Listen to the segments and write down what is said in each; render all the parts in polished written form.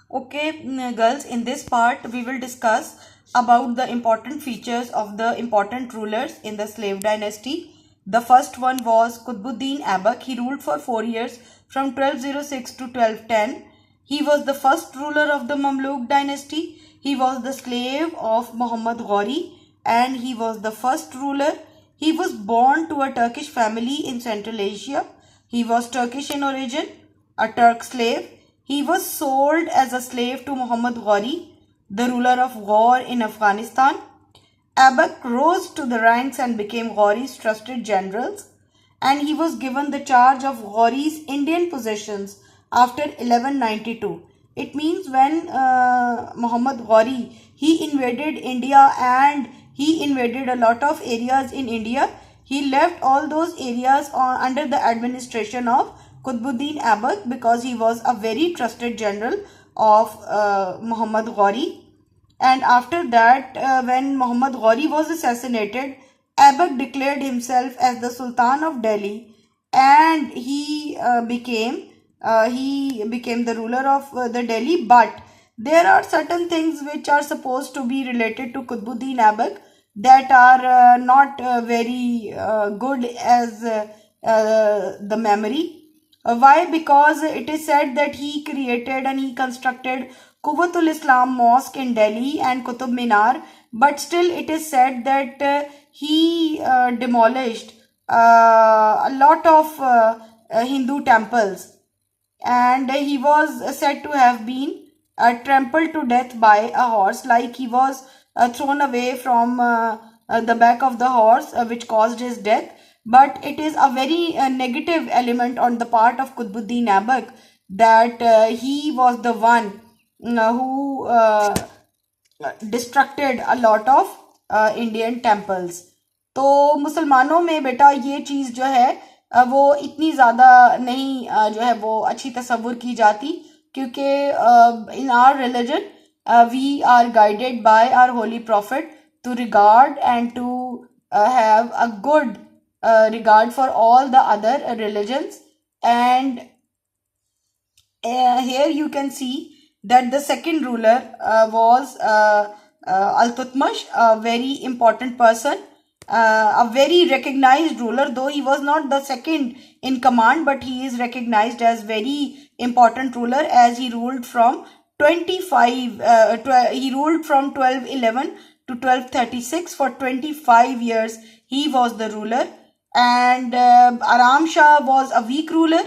Okay, girls, in this part we will discuss about the important features of the important rulers in the slave dynasty. The first one was Qutbuddin Aibak. He ruled for 4 years from 1206 to 1210. He was the first ruler of the Mamluk dynasty. He was the slave of Muhammad Ghori and he was the first ruler. He was born to a Turkish family in Central Asia. He was Turkish in origin, a Turk slave. He was sold as a slave to Muhammad Ghori, the ruler of Ghor in Afghanistan. Aibak rose to the ranks and became Ghori's trusted generals, and he was given the charge of Ghori's Indian possessions after 1192. It means when Muhammad Ghori, he invaded India and he invaded a lot of areas in India. He left all those areas under the administration of Qutbuddin Aibak because he was a very trusted general of Muhammad Ghori. And after that, when Muhammad Ghori was assassinated, Aibak declared himself as the Sultan of Delhi, and he became the ruler of the Delhi. But there are certain things which are supposed to be related to Qutbuddin Aibak that are not very good as the memory. Why? Because it is said that he created and he constructed Quwwatul Islam Mosque in Delhi and Qutub Minar, but still it is said that he demolished a lot of Hindu temples, and he was said to have been trampled to death by a horse, like he was thrown away from the back of the horse, which caused his death. But it is a very negative element on the part of Qutbuddin Aibak that he was the one who destructed a lot of Indian temples. तो मुसलमानों में बेटा ये चीज़ जो है वो इतनी ज़्यादा नहीं जो है वो अच्छी तस्वुर की जाती, क्योंकि in our religion we are guided by our holy prophet to regard and to have a good regard for all the other religions. And here you can see that the second ruler was Al-Tutmash, a very important person, a very recognized ruler, though he was not the second in command, but he is recognized as very important ruler as he ruled from 1211 to 1236. For 25 years he was the ruler, and Aram Shah was a weak ruler.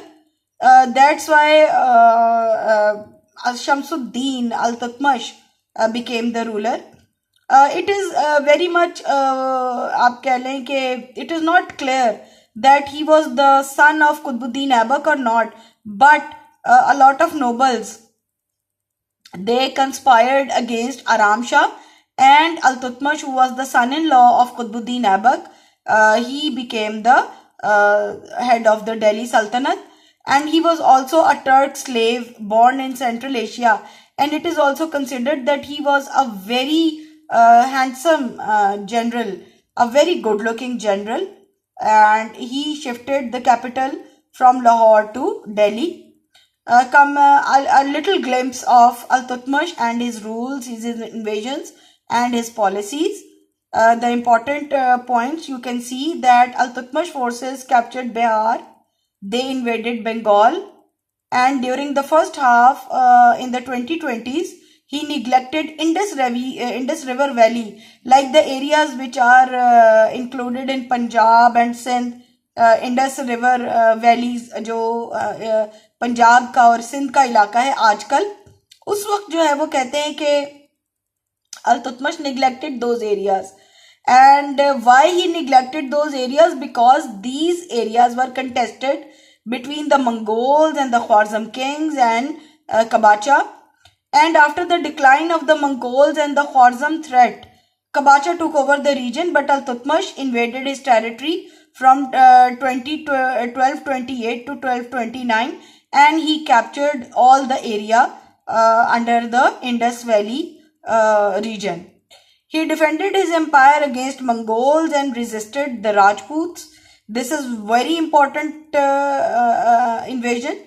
That's why Shamsuddin Al-Tutmash became the ruler. It is very much आप कह लें कि it is not clear that he was the son of Qutbuddin Aibak or not, but a lot of nobles, they conspired against Aram Shah, and Al-Tutmash, who was the son-in-law of Qutbuddin Aibak, he became the head of the Delhi Sultanate, and he was also a Turk slave born in Central Asia, and it is also considered that he was a very handsome general, a very good-looking general, and he shifted the capital from Lahore to Delhi. A little glimpse of Al-Tutmash and his rules, his invasions and his policies. The important points, you can see that Al-Tutmash forces captured Bihar, they invaded Bengal, and during the first half in the 2020s, he neglected Indus River Valley, like the areas which are included in Punjab and Sindh. Indus river valleys जो पंजाब का और सिंध का इलाका है आजकल, उस वक्त जो है वो कहते हैं कि Al-Tutmash neglected those areas. And why he neglected those areas? Because these areas were contested between the Mongols and the Khwarizm kings and Kabacha. And after the decline of the Mongols and the Khwarizm threat, Kabacha took over the region, but Al-Tutmash invaded his territory from 1228 to 1229, and he captured all the area under the Indus Valley region. He defended his empire against Mongols and resisted the Rajputs. This is very important invasion.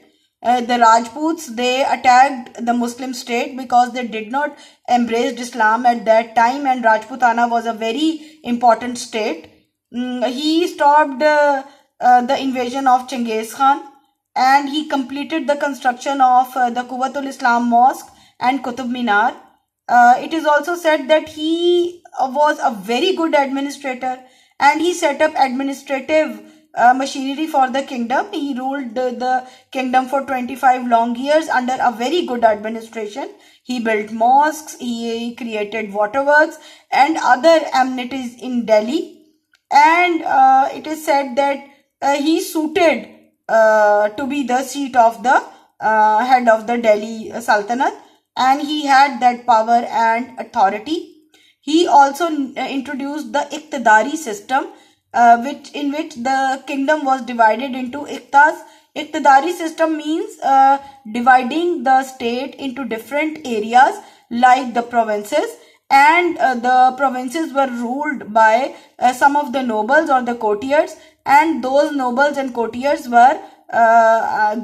the Rajputs, they attacked the Muslim state because they did not embrace Islam at that time, and Rajputana was a very important state. He stopped the invasion of Genghis Khan, and he completed the construction of the Quwwatul Islam Mosque and Qutub Minar. It is also said that he was a very good administrator, and he set up administrative machinery for the kingdom. He ruled the kingdom for 25 long years under a very good administration. He built mosques, he created waterworks and other amenities in Delhi. And it is said that he suited to be the seat of the head of the Delhi Sultanate, and he had that power and authority. He also introduced the Iqtidari system, in which the kingdom was divided into Iqtas. Iqtidari system means dividing the state into different areas like the provinces, and the provinces were ruled by some of the nobles or the courtiers, and those nobles and courtiers were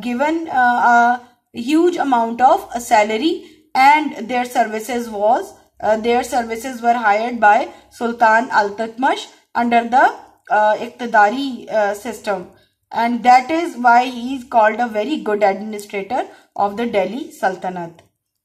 given a huge amount of salary, and their services were hired by Sultan Al-Tutmash under the Iqtidari system, and that is why he is called a very good administrator of the Delhi Sultanate.